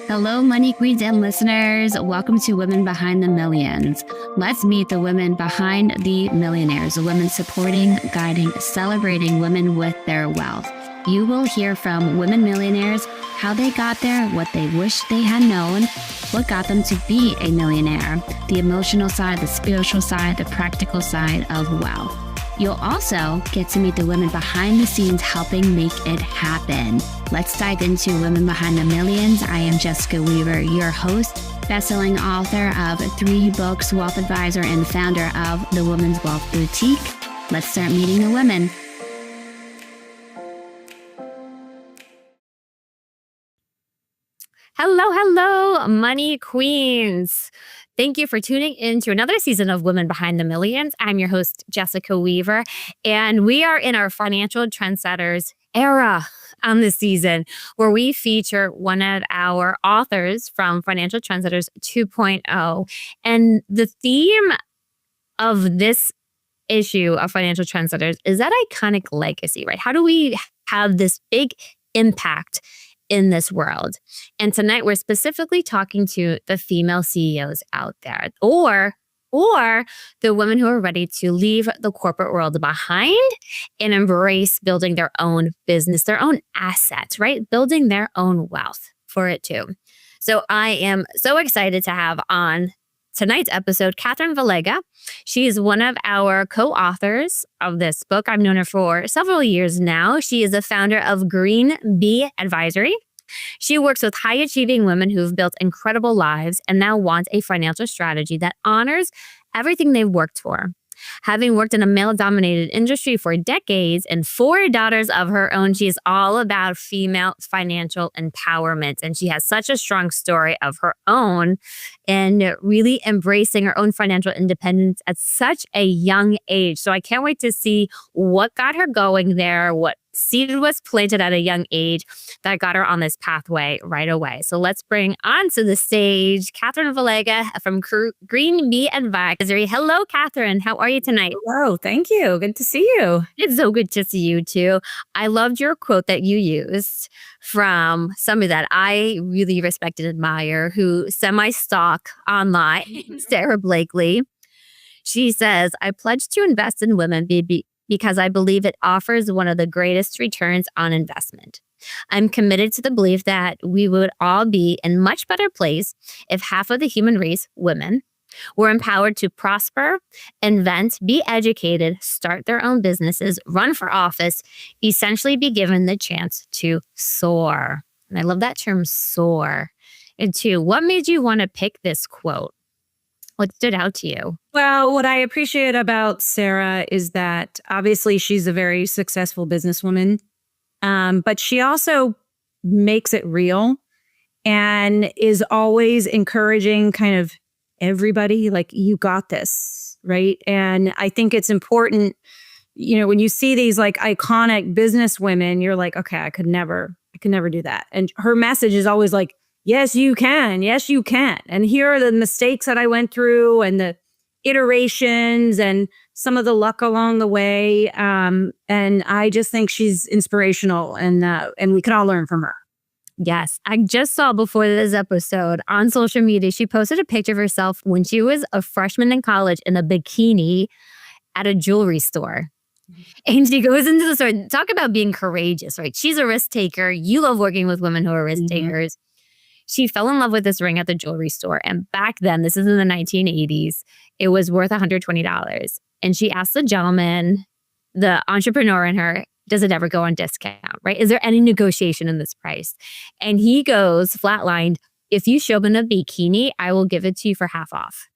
Hello, Money Queens and listeners. Welcome to Women Behind the Millions. Let's meet the women behind the millionaires, the women supporting, guiding, celebrating women with their wealth. You will hear from women millionaires, how they got there, what they wish they had known, what got them to be a millionaire, the emotional side, the spiritual side, the practical side of wealth. You'll also get to meet the women behind the scenes helping make it happen. Let's dive into Women Behind the Millions. I am Jessica Weaver, your host, best-selling author of 3 books, wealth advisor, and founder of the Women's Wealth Boutique. Let's start meeting the women. Hello, Money Queens. Thank you for tuning in to another season of Women Behind the Millions. I'm your host, Jessica Weaver, and we are in our financial trendsetters era on this season where we feature one of our authors from Financial Trendsetters 2.0. And the theme of this issue of Financial Trendsetters is that iconic legacy, right? How do we have this big impact in this world? And tonight we're specifically talking to the female CEOs out there or the women who are ready to leave the corporate world behind and embrace building their own business, their own assets, right? Building their own wealth for it too. So I am so excited to have on tonight's episode, Catherine Valega. She is one of our co-authors of this book. I've known her for several years now. She is the founder of Green Bee Advisory. She works with high-achieving women who've built incredible lives and now want a financial strategy that honors everything they've worked for. Having worked in a male-dominated industry for decades and 4 daughters of her own, she is all about female financial empowerment. And she has such a strong story of her own and really embracing her own financial independence at such a young age. So I can't wait to see what got her going there, what seed was planted at a young age that got her on this pathway right away. So let's bring onto the stage Catherine Valega from Green Bee Advisory. Hello, Catherine. How are you tonight? Hello. Thank you. Good to see you. It's so good to see you too. I loved your quote that you used from somebody that I really respect and admire, who semi-stalk online, Sarah Blakely. She says, "I pledge to invest in women because I believe it offers one of the greatest returns on investment. I'm committed to the belief that we would all be in much better place if half of the human race, women, were empowered to prosper, invent, be educated, start their own businesses, run for office, essentially be given the chance to soar." And I love that term, soar. And 2, what made you want to pick this quote? What stood out to you? Well, what I appreciate about Sarah is that obviously she's a very successful businesswoman, but she also makes it real and is always encouraging kind of everybody, like, you got this, right? And I think it's important, when you see these like iconic businesswomen, you're like, okay, I could never do that. And her message is always like, yes, you can. Yes, you can. And here are the mistakes that I went through and the iterations and some of the luck along the way. And I just think she's inspirational and we can all learn from her. Yes. I just saw before this episode on social media, she posted a picture of herself when she was a freshman in college in a bikini at a jewelry store. And she goes into the store. Talk about being courageous, right? She's a risk taker. You love working with women who are risk takers. She fell in love with this ring at the jewelry store. And back then, this is in the 1980s, it was worth $120. And she asked the gentleman, the entrepreneur in her, does it ever go on discount, right? Is there any negotiation in this price? And he goes flatlined, if you show up in a bikini, I will give it to you for half off.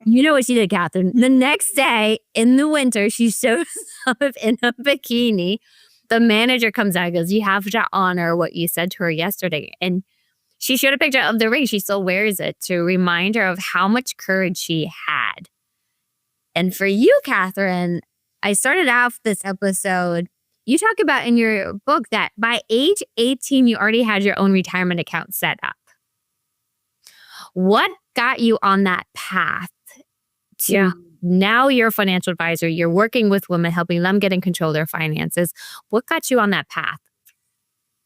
You know what she did, Catherine? The next day in the winter, she shows up in a bikini. The manager comes out and goes, you have to honor what you said to her yesterday. And she showed a picture of the ring. She still wears it to remind her of how much courage she had. And for you, Catherine, I started off this episode, you talk about in your book that by age 18, you already had your own retirement account set up. What got you on that path to now you're a financial advisor, you're working with women, helping them get in control of their finances. What got you on that path?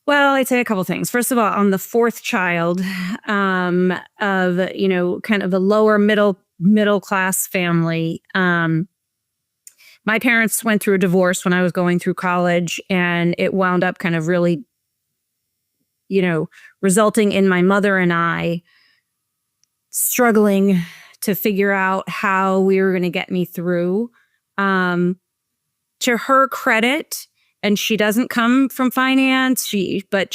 Well, I'd say a couple things. First of all, I'm the fourth child of, kind of a lower middle class family. My parents went through a divorce when I was going through college, and it wound up kind of really, resulting in my mother and I struggling to figure out how we were going to get me through. To her credit, and she doesn't come from finance, but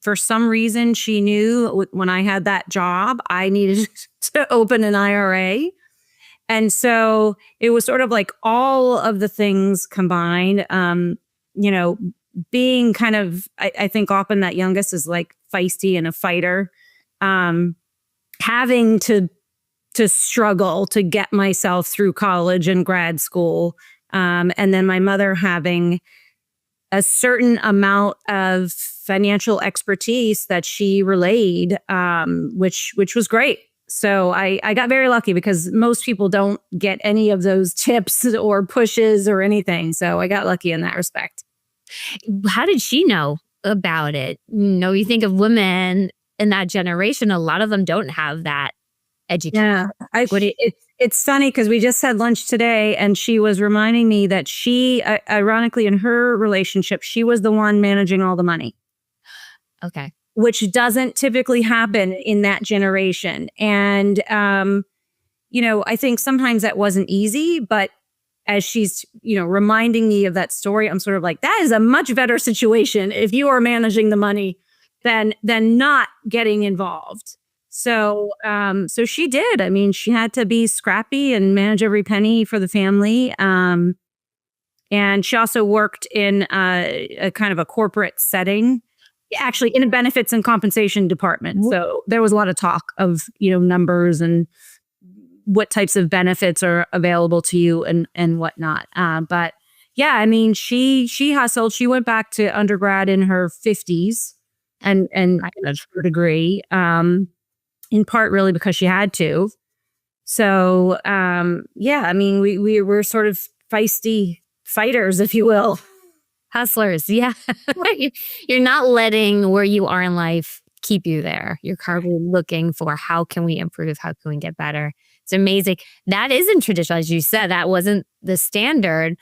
for some reason, she knew when I had that job, I needed to open an IRA. And so it was sort of like all of the things combined, being kind of, I think often that youngest is like feisty and a fighter, having to struggle to get myself through college and grad school. And then my mother having a certain amount of financial expertise that she relayed, which was great. So I got very lucky because most people don't get any of those tips or pushes or anything. So I got lucky in that respect. How did she know about it? You think of women in that generation, a lot of them don't have that education. Yeah, it's funny because we just had lunch today, and she was reminding me that she, ironically, in her relationship, she was the one managing all the money. Okay. Which doesn't typically happen in that generation. And, I think sometimes that wasn't easy, but as she's, reminding me of that story, I'm sort of like, that is a much better situation if you are managing the money than not getting involved. So she did. I mean, she had to be scrappy and manage every penny for the family. And she also worked in a kind of a corporate setting, actually in a benefits and compensation department. So there was a lot of talk of, numbers and what types of benefits are available to you and whatnot. But yeah, I mean, she hustled. She went back to undergrad in her 50s and got her degree. In part really because she had to. So, yeah, I mean, we were sort of feisty fighters, if you will. Hustlers. Yeah. You're not letting where you are in life keep you there. You're currently looking for how can we improve? How can we get better? It's amazing. That isn't traditional. As you said, that wasn't the standard.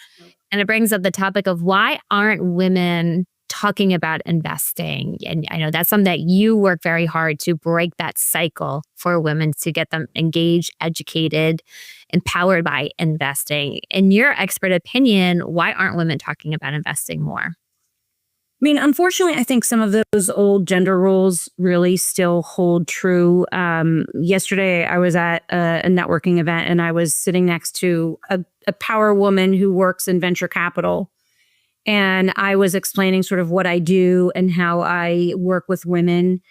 And it brings up the topic of why aren't women talking about investing? And I know that's something that you work very hard to break that cycle for women, to get them engaged, educated, empowered by investing. In your expert opinion, why aren't women talking about investing more? I mean, unfortunately, I think some of those old gender roles really still hold true. Yesterday, I was at a networking event, and I was sitting next to a power woman who works in venture capital. And I was explaining sort of what I do and how I work with women.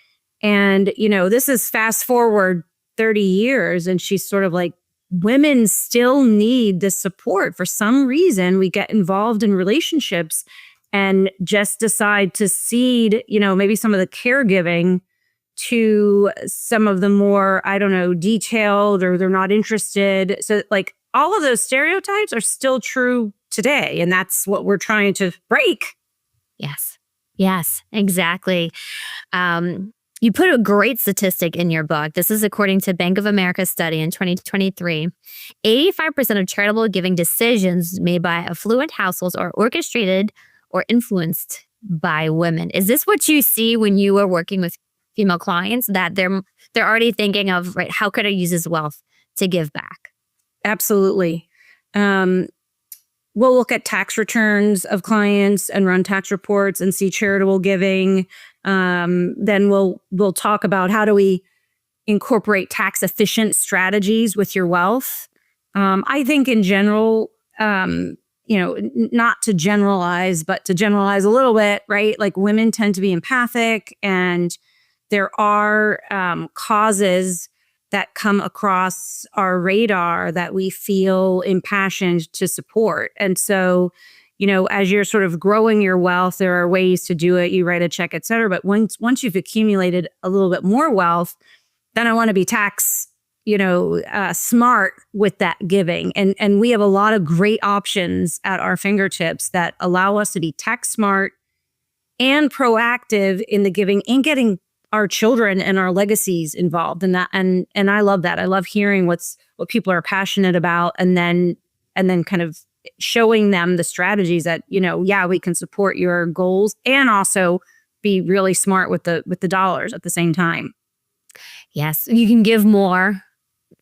And, this is fast forward 30 years. And she's sort of like, women still need this support. For some reason, we get involved in relationships and just decide to cede, maybe some of the caregiving to some of the more, I don't know, detailed, or they're not interested. So like all of those stereotypes are still true today. And that's what we're trying to break. Yes, exactly. You put a great statistic in your book. This is according to Bank of America study in 2023. 85% of charitable giving decisions made by affluent households are orchestrated or influenced by women. Is this what you see when you are working with female clients, that they're already thinking of, right, how could I use this wealth to give back? Absolutely. We'll look at tax returns of clients and run tax reports and see charitable giving. Then we'll talk about how do we incorporate tax efficient strategies with your wealth. I think in general, not to generalize, but to generalize a little bit, right? Like women tend to be empathic, and there are causes that come across our radar that we feel impassioned to support. And so, as you're sort of growing your wealth, there are ways to do it. You write a check, et cetera. But once you've accumulated a little bit more wealth, then I want to be tax, smart with that giving. And we have a lot of great options at our fingertips that allow us to be tax smart and proactive in the giving and getting our children and our legacies involved in that. And I love that. I love hearing what people are passionate about, and then kind of showing them the strategies that, yeah, we can support your goals and also be really smart with the dollars at the same time. Yes, you can give more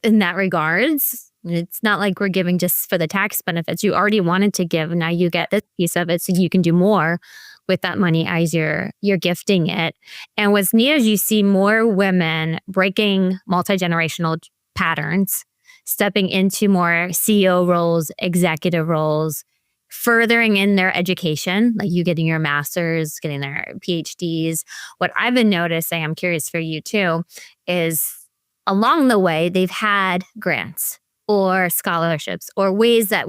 in that regards. It's not like we're giving just for the tax benefits. You already wanted to give. Now you get this piece of it, so you can do more with that money as you're gifting it. And what's neat is you see more women breaking multi-generational patterns, stepping into more CEO roles, executive roles, furthering in their education, like you getting your master's, getting their PhDs. What I've been noticing, I'm curious for you too, is along the way, they've had grants or scholarships or ways that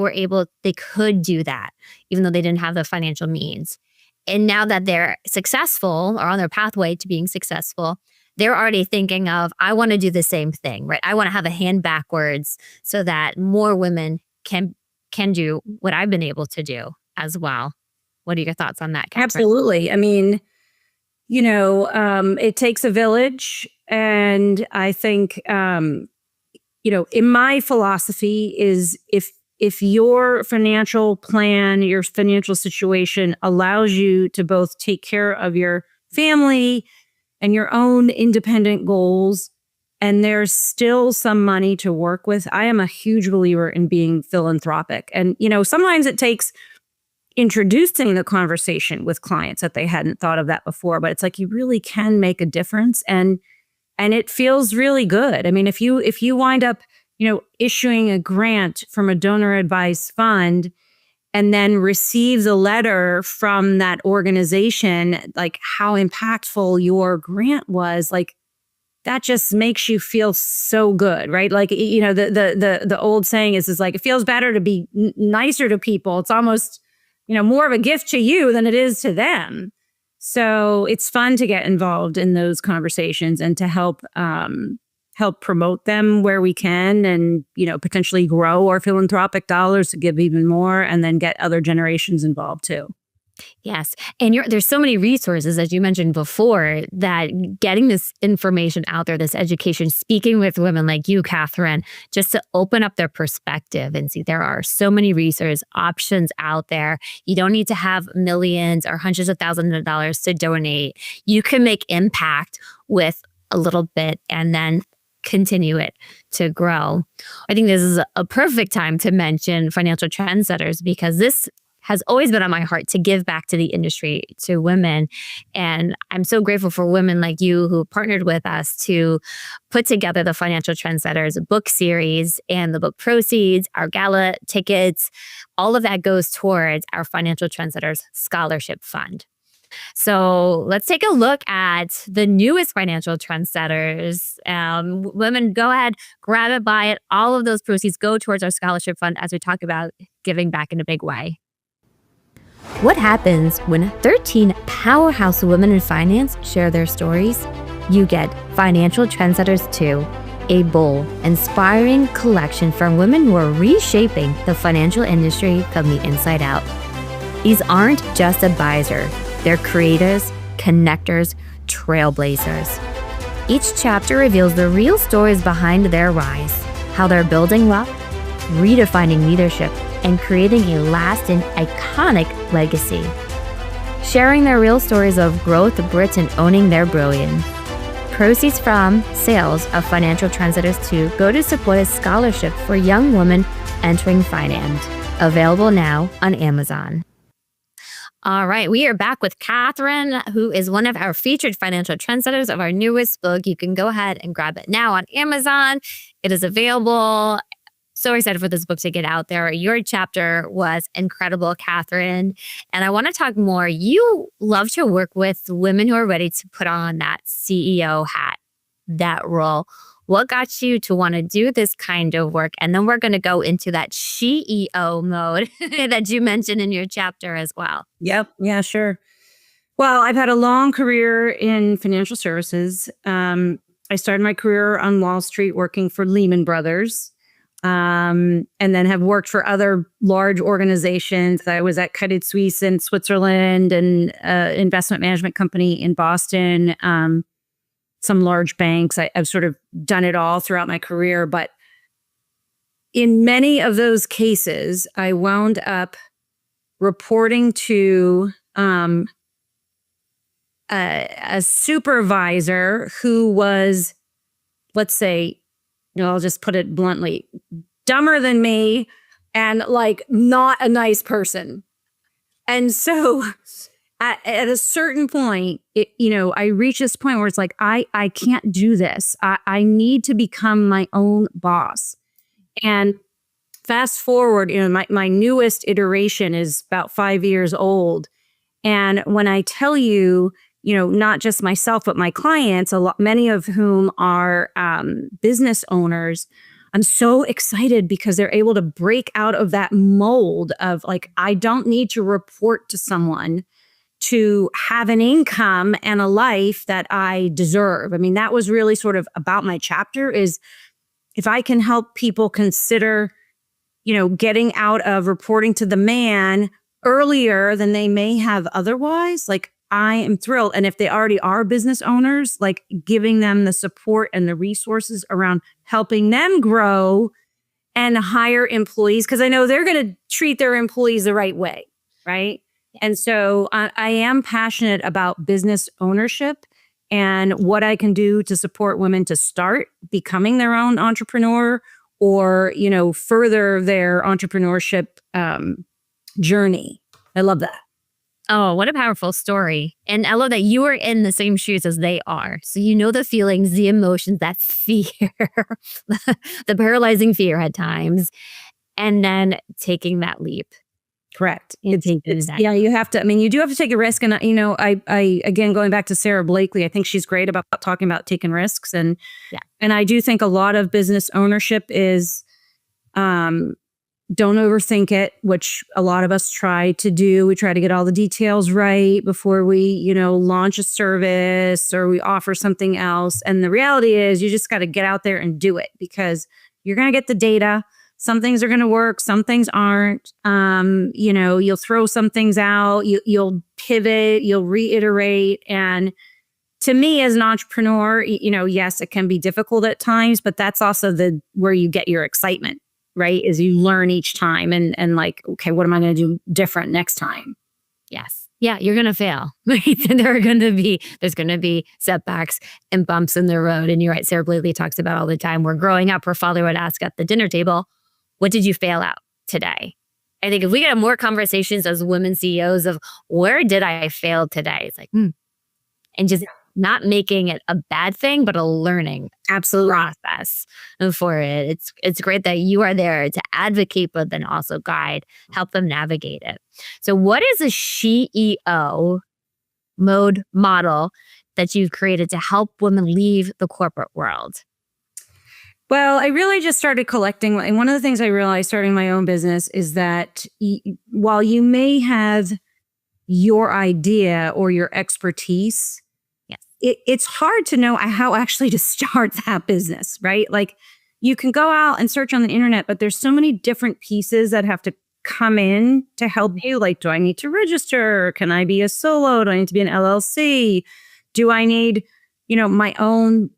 they could do that, even though they didn't have the financial means. And now that they're successful or on their pathway to being successful, they're already thinking of, I want to do the same thing, right? I want to have a hand backwards so that more women can do what I've been able to do as well. What are your thoughts on that, Catherine? Absolutely. I mean, it takes a village. And I think, in my philosophy is if your financial plan, your financial situation allows you to both take care of your family and your own independent goals, and there's still some money to work with, I am a huge believer in being philanthropic. And, sometimes it takes introducing the conversation with clients that they hadn't thought of that before, but it's like you really can make a difference, and it feels really good. I mean, if you wind up, issuing a grant from a donor advised fund and then receives a letter from that organization, like how impactful your grant was, like that just makes you feel so good, right? Like, the old saying is like, it feels better to be nicer to people. It's almost, more of a gift to you than it is to them. So it's fun to get involved in those conversations and to help promote them where we can, and, potentially grow our philanthropic dollars to give even more, and then get other generations involved too. Yes. And there's so many resources, as you mentioned before, that getting this information out there, this education, speaking with women like you, Catherine, just to open up their perspective and see there are so many resource options out there. You don't need to have millions or hundreds of thousands of dollars to donate. You can make impact with a little bit and then continue it to grow. I think this is a perfect time to mention financial trendsetters, because this has always been on my heart to give back to the industry, to women. And I'm so grateful for women like you who partnered with us to put together the Financial Trendsetters book series, and the book proceeds, our gala tickets, all of that goes towards our Financial Trendsetters Scholarship Fund. So let's take a look at the newest Financial Trendsetters. Women, go ahead, grab it, buy it. All of those proceeds go towards our scholarship fund as we talk about giving back in a big way. What happens when 13 powerhouse women in finance share their stories? You get Financial Trendsetters 2, a bold, inspiring collection from women who are reshaping the financial industry from the inside out. These aren't just advisors, they're creators, connectors, trailblazers. Each chapter reveals the real stories behind their rise, how they're building wealth, redefining leadership, and creating a lasting, iconic legacy. Sharing their real stories of growth, grit, and owning their brilliance. Proceeds from sales of Financial Trendsetters 2 go to support a scholarship for young women entering finance. Available now on Amazon. All right, we are back with Catherine, who is one of our featured financial trendsetters of our newest book. You can go ahead and grab it now on Amazon. It is available. So excited for this book to get out there. Your chapter was incredible, Catherine. And I want to talk more. You love to work with women who are ready to put on that CEO hat, that role. What got you to want to do this kind of work? And then we're going to go into that CEO mode that you mentioned in your chapter as well. Yep. Yeah, sure. Well, I've had a long career in financial services. I started my career on Wall Street working for Lehman Brothers. and then have worked for other large organizations. I was at Credit Suisse in Switzerland and investment management company in Boston, some large banks. I've sort of done it all throughout my career. But in many of those cases, I wound up reporting to a supervisor who was, let's say, I'll just put it bluntly, dumber than me and like not a nice person. And so at a certain point, I reach this point where it's like, I can't do this. I need to become my own boss. And fast forward, my newest iteration is about 5 years old. And when I tell you, not just myself, but my clients, many of whom are business owners, I'm so excited because they're able to break out of that mold of like, I don't need to report to someone to have an income and a life that I deserve. I mean, that was really sort of about my chapter is if I can help people consider, getting out of reporting to the man earlier than they may have otherwise, like I am thrilled. And if they already are business owners, like giving them the support and the resources around helping them grow and hire employees, because I know they're going to treat their employees the right way, right? And so I am passionate about business ownership and what I can do to support women to start becoming their own entrepreneur or, further their entrepreneurship journey. I love that. Oh, what a powerful story. And I love that you are in the same shoes as they are. So you know the feelings, the emotions, that fear, the paralyzing fear at times, and then taking that leap. Correct. You have to, you do have to take a risk. And, I again, going back to Sarah Blakely, I think she's great about talking about taking risks. And I do think a lot of business ownership is, don't overthink it, which a lot of us try to do. We try to get all the details right before we, launch a service or we offer something else. And the reality is you just got to get out there and do it because you're going to get the data. Some things are going to work. Some things aren't. You'll throw some things out. You'll pivot. You'll reiterate. And to me as an entrepreneur, yes, it can be difficult at times, but that's also where you get your excitement. Right? Is you learn each time and like, okay, what am I going to do different next time? Yes. Yeah, you're going to fail. There's going to be setbacks and bumps in the road. And you're right. Sarah Blakely talks about all the time. We're growing up. Her father would ask at the dinner table, what did you fail at today? I think if we get more conversations as women CEOs of where did I fail today? It's like, and just not making it a bad thing, but a learning process for it. It's great that you are there to advocate, but then also guide, help them navigate it. So what is a CEO mode model that you've created to help women leave the corporate world? Well, I really just started collecting. And one of the things I realized starting my own business is that while you may have your idea or your expertise, it's hard to know how actually to start that business, right? Like you can go out and search on the internet, but there's so many different pieces that have to come in to help you. Like, do I need to register? Can I be a solo? Do I need to be an LLC? Do I need, my own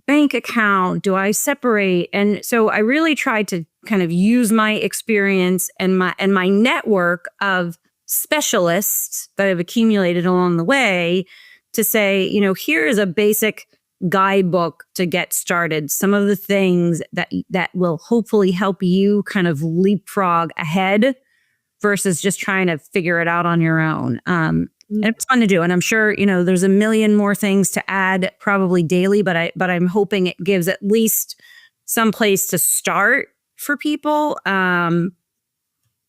bank account? Do I separate? And so I really tried to kind of use my experience and my network of specialists that I've accumulated along the way to say, here is a basic guidebook to get started. Some of the things that will hopefully help you kind of leapfrog ahead versus just trying to figure it out on your own. And it's fun to do. And I'm sure, there's a million more things to add probably daily, but I'm hoping it gives at least some place to start for people.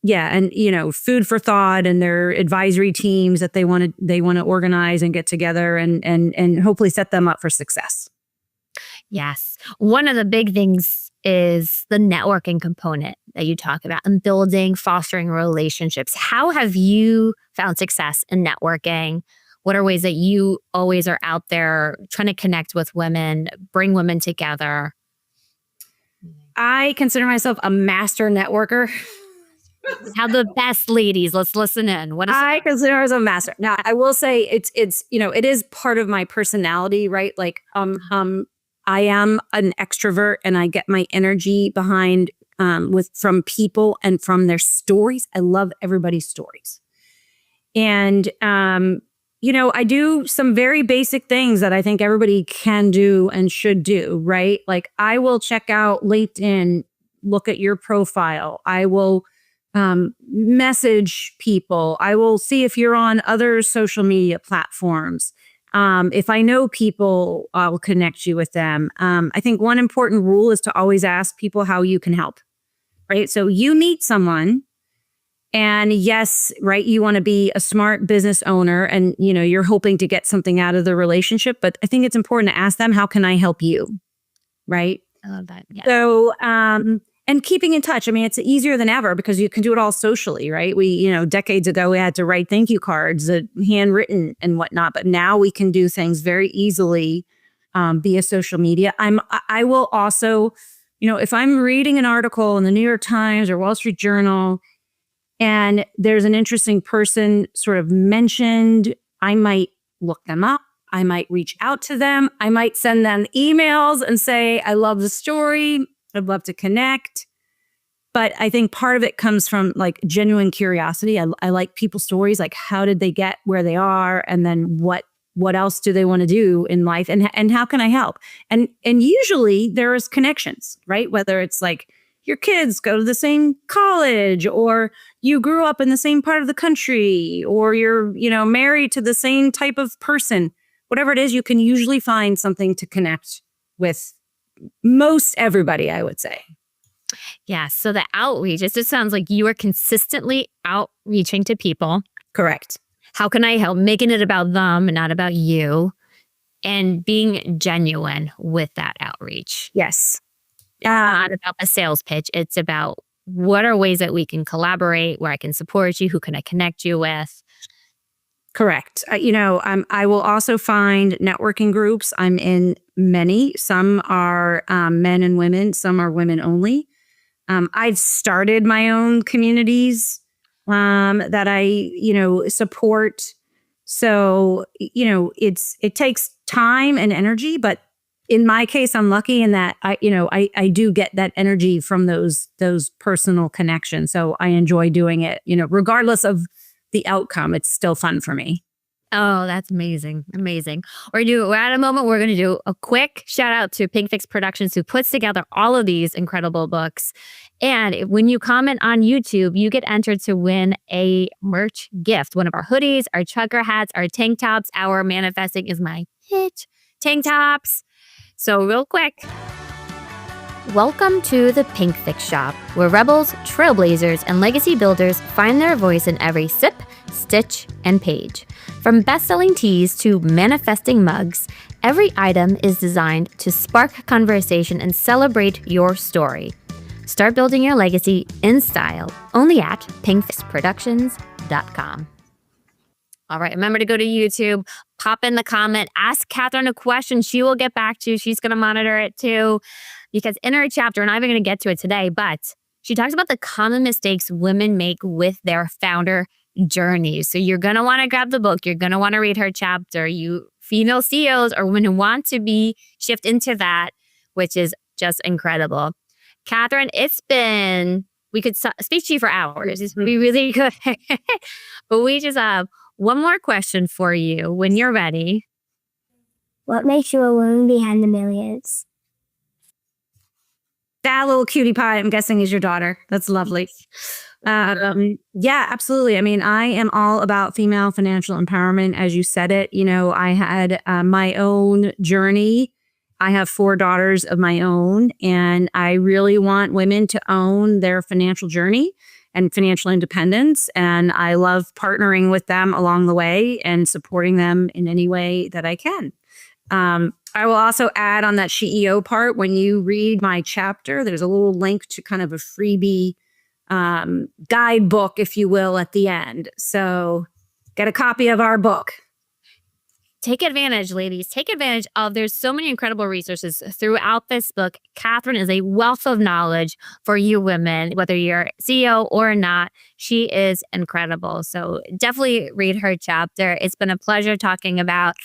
And food for thought and their advisory teams that they want to organize and get together and hopefully set them up for success. Yes. One of the big things is the networking component that you talk about and building, fostering relationships. How have you found success in networking? What are ways that you always are out there trying to connect with women, bring women together? I consider myself a master networker. How the best ladies. Let's listen in. What is I consider myself a master. Now, I will say it's it is part of my personality, right? Like I am an extrovert and I get my energy behind from people and from their stories. I love everybody's stories. And I do some very basic things that I think everybody can do and should do, right? Like I will check out LinkedIn, look at your profile. I will message people. I will see if you're on other social media platforms. If I know people, I'll connect you with them. I think one important rule is to always ask people how you can help, right? So you meet someone and yes, right, you want to be a smart business owner and, you're hoping to get something out of the relationship. But I think it's important to ask them, how can I help you? Right? I love that. Yeah. So, and keeping in touch. I mean, it's easier than ever because you can do it all socially, right? We, decades ago, we had to write thank you cards, handwritten and whatnot. But now we can do things very easily via social media. I will also, if I'm reading an article in the New York Times or Wall Street Journal, and there's an interesting person sort of mentioned, I might look them up. I might reach out to them. I might send them emails and say, I love the story. I'd love to connect. But I think part of it comes from like genuine curiosity. I like people's stories, like how did they get where they are? And then what else do they want to do in life? And how can I help? And usually there is connections, right? Whether it's like your kids go to the same college or you grew up in the same part of the country or you're, married to the same type of person, whatever it is, you can usually find something to connect with most everybody, I would say. Yeah. So the outreach, it just sounds like you are consistently outreaching to people. Correct. How can I help? Making it about them and not about you, and being genuine with that outreach. Yes. It's not about a sales pitch. It's about what are ways that we can collaborate, where I can support you, who can I connect you with. Correct. I will also find networking groups. I'm in many. Some are men and women. Some are women only. I've started my own communities that I, support. So, it takes time and energy, but in my case, I'm lucky in that I do get that energy from those personal connections. So I enjoy doing it, regardless of the outcome. It's still fun for me. Oh, that's amazing. Amazing. We're at a moment we're going to do a quick shout out to Pink Fix Productions, who puts together all of these incredible books. And when you comment on YouTube, you get entered to win a merch gift. One of our hoodies, our trucker hats, our tank tops, our manifesting is my pitch tank tops. So real quick, welcome to the Pink Fix Shop, where rebels, trailblazers, and legacy builders find their voice in every sip, stitch, and page. From best-selling tees to manifesting mugs, every item is designed to spark conversation and celebrate your story. Start building your legacy in style, only at pinkfixproductions.com. All right, remember to go to YouTube, pop in the comment, ask Catherine a question. She will get back to you. She's going to monitor it too. Because in her chapter, and I'm going to get to it today, but she talks about the common mistakes women make with their founder journeys. So you're going to want to grab the book. You're going to want to read her chapter. You female CEOs or women who want to shift into that, which is just incredible. Catherine, we could speak to you for hours. It's be really good. But we just have one more question for you when you're ready. What makes you a woman behind the millions? That little cutie pie, I'm guessing, is your daughter. That's lovely. Yeah, absolutely. I mean, I am all about female financial empowerment. As you said it, I had my own journey. I have 4 daughters of my own, and I really want women to own their financial journey and financial independence. And I love partnering with them along the way and supporting them in any way that I can. I will also add on that CEO part, when you read my chapter, there's a little link to kind of a freebie guidebook, if you will, at the end. So get a copy of our book. take advantage, ladies. Take advantage of, there's so many incredible resources throughout this book. Catherine is a wealth of knowledge for you women, whether you're CEO or not. She is incredible. So definitely read her chapter. It's been a pleasure talking about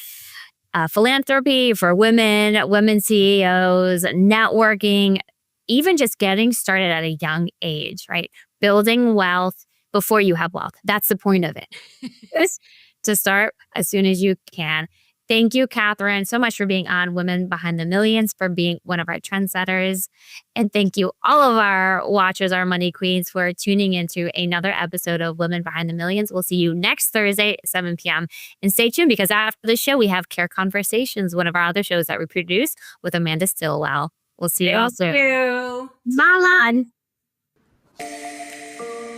philanthropy for women CEOs, networking, even just getting started at a young age, right? Building wealth before you have wealth. That's the point of it. Is to start as soon as you can. Thank you, Catherine, so much for being on Women Behind the Millions, for being one of our trendsetters. And thank you, all of our watchers, our money queens, for tuning into another episode of Women Behind the Millions. We'll see you next Thursday at 7 p.m. And stay tuned, because after the show, we have Care Conversations, one of our other shows that we produce with Amanda Stillwell. We'll see you all soon. Thank you. Malan.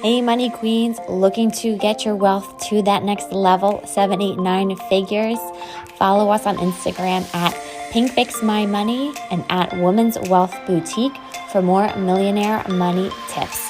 Hey, money queens, looking to get your wealth to that next level, 7, 8, 9 figures? Follow us on Instagram at PinkFixMyMoney and at Women's Wealth Boutique for more millionaire money tips.